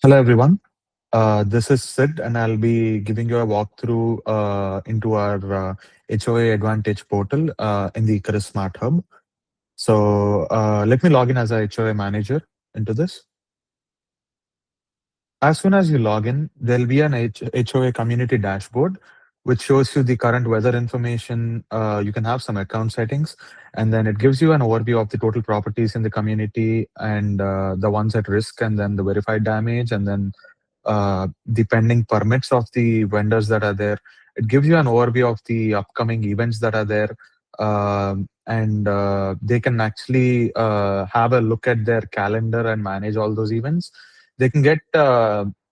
Hello, everyone. This is Sid, and I'll be giving you a walkthrough into our HOA Advantage portal in the Icarus Smart Hub. So let me log in as a HOA manager into this. As soon as you log in, there'll be an HOA community dashboard, which shows you the current weather information. You can have some account settings, and then it gives you an overview of the total properties in the community and the ones at risk, and then the verified damage, and then the pending permits of the vendors that are there. It gives you an overview of the upcoming events that are there. And they can actually have a look at their calendar and manage all those events. They can get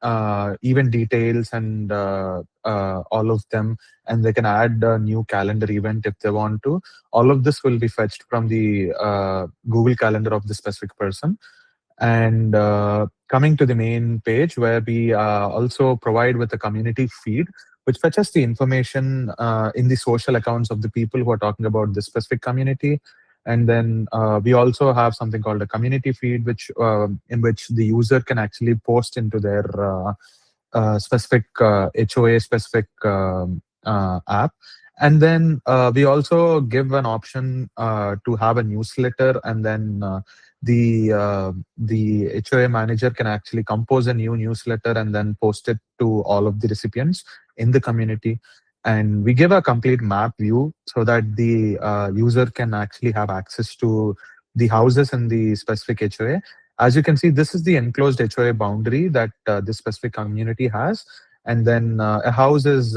event details and all of them, and they can add a new calendar event if they want to. All of this will be fetched from the Google Calendar of the specific person. And coming to the main page, where we also provide with a community feed, which fetches the information in the social accounts of the people who are talking about this specific community. And then we also have something called a community feed, which in which the user can actually post into their specific HOA specific app. And then we also give an option to have a newsletter, and then the HOA manager can actually compose a new newsletter and then post it to all of the recipients in the community. And we give a complete map view so that the user can actually have access to the houses in the specific HOA. As you can see, this is the enclosed HOA boundary that this specific community has. And then a house is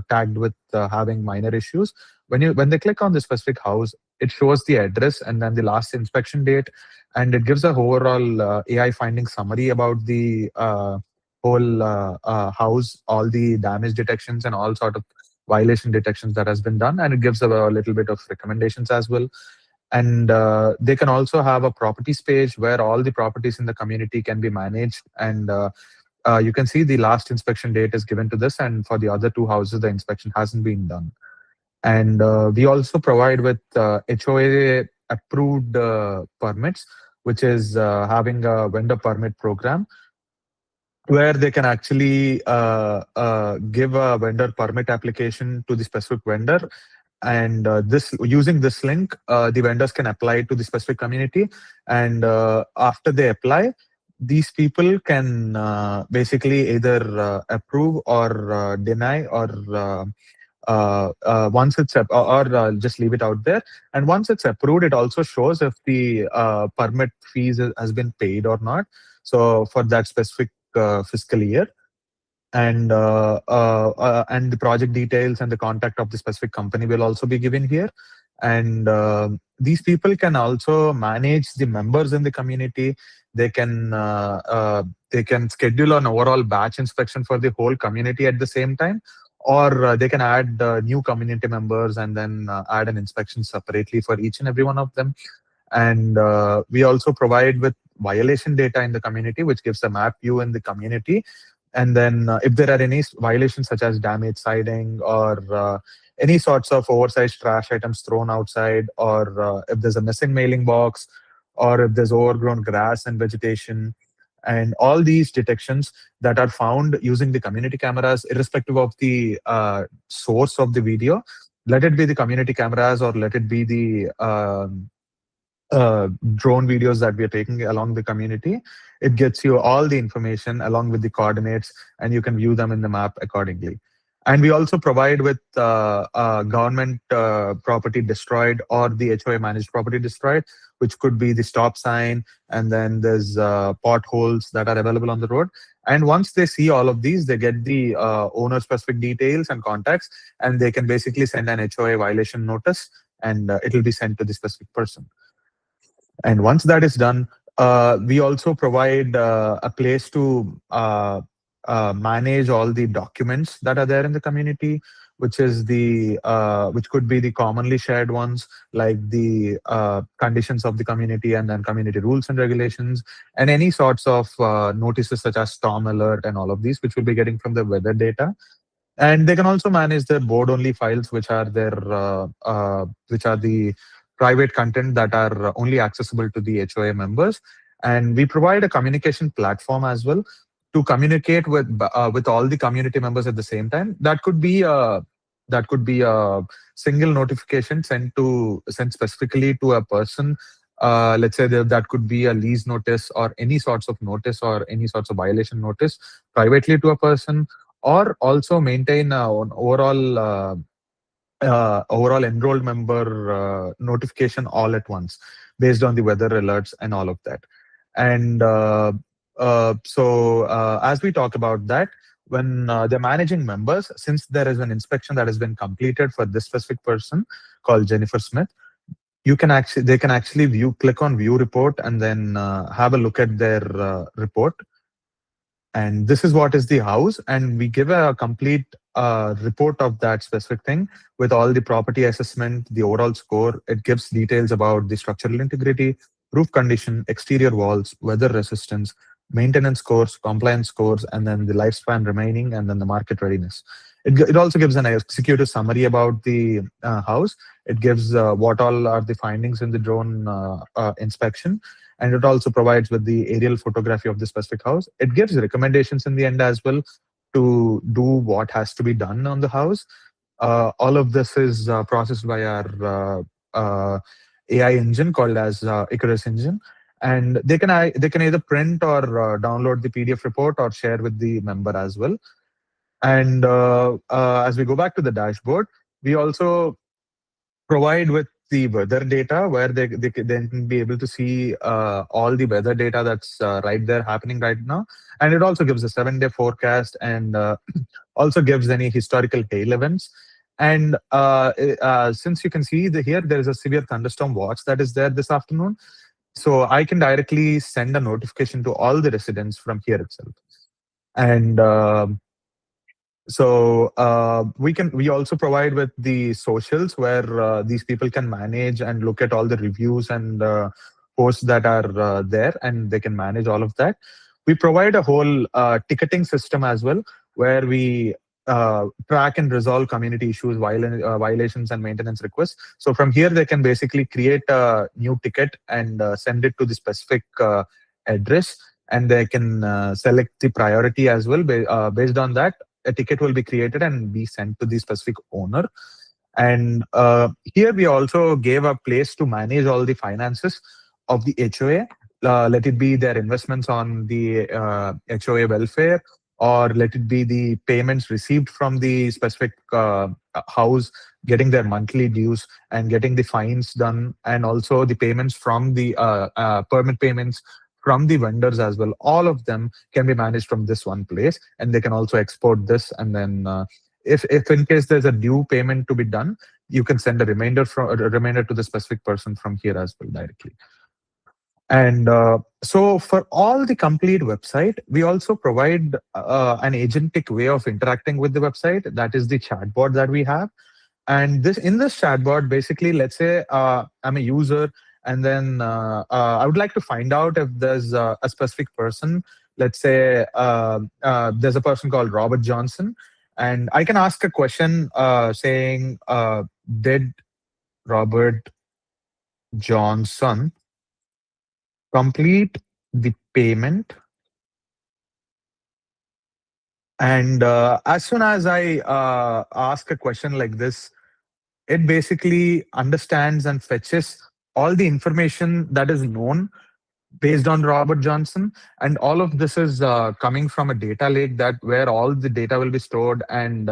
tagged with having minor issues. When they click on the specific house, it shows the address and then the last inspection date, and it gives a overall AI finding summary about the whole house, all the damage detections and all sort of violation detections that has been done, and it gives a little bit of recommendations as well. And they can also have a properties page where all the properties in the community can be managed, and you can see the last inspection date is given to this, and for the other two houses the inspection hasn't been done. And we also provide with HOA approved permits, which is having a vendor permit program where they can actually give a vendor permit application to the specific vendor. And this using this link, the vendors can apply to the specific community. And after they apply, these people can basically either approve or deny, or once it's or just leave it out there. And once it's approved, it also shows if the permit fees has been paid or not, so for that specific fiscal year. And the project details and the contact of the specific company will also be given here. And these people can also manage the members in the community. They can schedule an overall batch inspection for the whole community at the same time, or they can add new community members and then add an inspection separately for each and every one of them. And we also provide with violation data in the community, which gives a map view in the community. And then if there are any violations such as damaged siding, or any sorts of oversized trash items thrown outside, or if there's a missing mailing box, or if there's overgrown grass and vegetation, and all these detections that are found using the community cameras, irrespective of the source of the video, let it be the community cameras or let it be the drone videos that we are taking along the community, it gets you all the information along with the coordinates, and you can view them in the map accordingly. And we also provide with government property destroyed or the HOA managed property destroyed, which could be the stop sign, and then there's potholes that are available on the road. And once they see all of these, they get the owner specific details and contacts, and they can basically send an HOA violation notice, and it will be sent to the specific person. And once that is done, we also provide a place to manage all the documents that are there in the community, which is the which could be the commonly shared ones, like the conditions of the community, and then community rules and regulations, and any sorts of notices such as storm alert and all of these, which we'll be getting from the weather data. And they can also manage their board only files, which are which are the private content that are only accessible to the HOA members. And we provide a communication platform as well, to communicate with all the community members at the same time. That could be a single notification sent specifically to a person. Let's say that could be a lease notice or any sorts of notice or any sorts of violation notice privately to a person, or also maintain an overall enrolled member notification all at once based on the weather alerts and all of that. And as we talk about that, when they're managing members, since there is an inspection that has been completed for this specific person called Jennifer Smith, they can actually click on view report and then have a look at their report. And this is what is the house, and we give a complete report of that specific thing with all the property assessment, the overall score. It gives details about the structural integrity, roof condition, exterior walls, weather resistance, maintenance scores, compliance scores, and then the lifespan remaining, and then the market readiness. It also gives an executive summary about the house. It gives what all are the findings in the drone inspection, and it also provides with the aerial photography of the specific house. It gives recommendations in the end as well to do what has to be done on the house. All of this is processed by our AI engine called as Icarus engine, and they can either print or download the PDF report or share with the member as well. And as we go back to the dashboard, we also provide with the weather data where they can be able to see all the weather data that's right there happening right now. And it also gives a 7-day forecast, and also gives any historical hail events. And since you can see here, there is a severe thunderstorm watch that is there this afternoon. So I can directly send a notification to all the residents from here itself. And we also provide with the socials where these people can manage and look at all the reviews and posts that are there, and they can manage all of that. We provide a whole ticketing system as well, where we track and resolve community issues, violations, and maintenance requests. So from here, they can basically create a new ticket and send it to the specific address, and they can select the priority as well. Based on that, a ticket will be created and be sent to the specific owner. And here we also gave a place to manage all the finances of the HOA. Let it be their investments on the HOA welfare, or let it be the payments received from the specific house, getting their monthly dues and getting the fines done, and also the payments from the permit payments from the vendors as well. All of them can be managed from this one place, and they can also export this. And then if in case there's a due payment to be done, you can send a reminder to the specific person from here as well directly. And so for all the complete website, we also provide an agentic way of interacting with the website. That is the chatbot that we have. And in this chatbot, basically, let's say I'm a user, and then I would like to find out if there's a specific person. Let's say there's a person called Robert Johnson, and I can ask a question saying, did Robert Johnson complete the payment? And as soon as I ask a question like this, it basically understands and fetches all the information that is known based on Robert Johnson. And all of this is coming from a data lake where all the data will be stored, and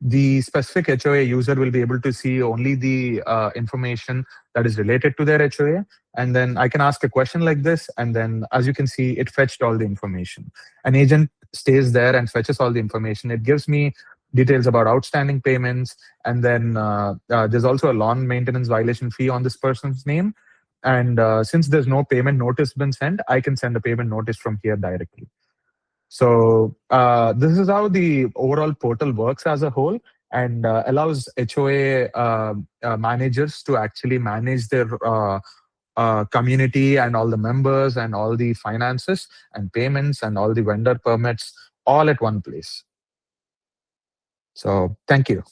the specific HOA user will be able to see only the information that is related to their HOA. And then I can ask a question like this, and then as you can see, it fetched all the information. An agent stays there and fetches all the information. It gives me details about outstanding payments, and then there's also a lawn maintenance violation fee on this person's name. And since there's no payment notice been sent, I can send a payment notice from here directly. So this is how the overall portal works as a whole, and allows HOA managers to actually manage their community and all the members and all the finances and payments and all the vendor permits all at one place. So thank you.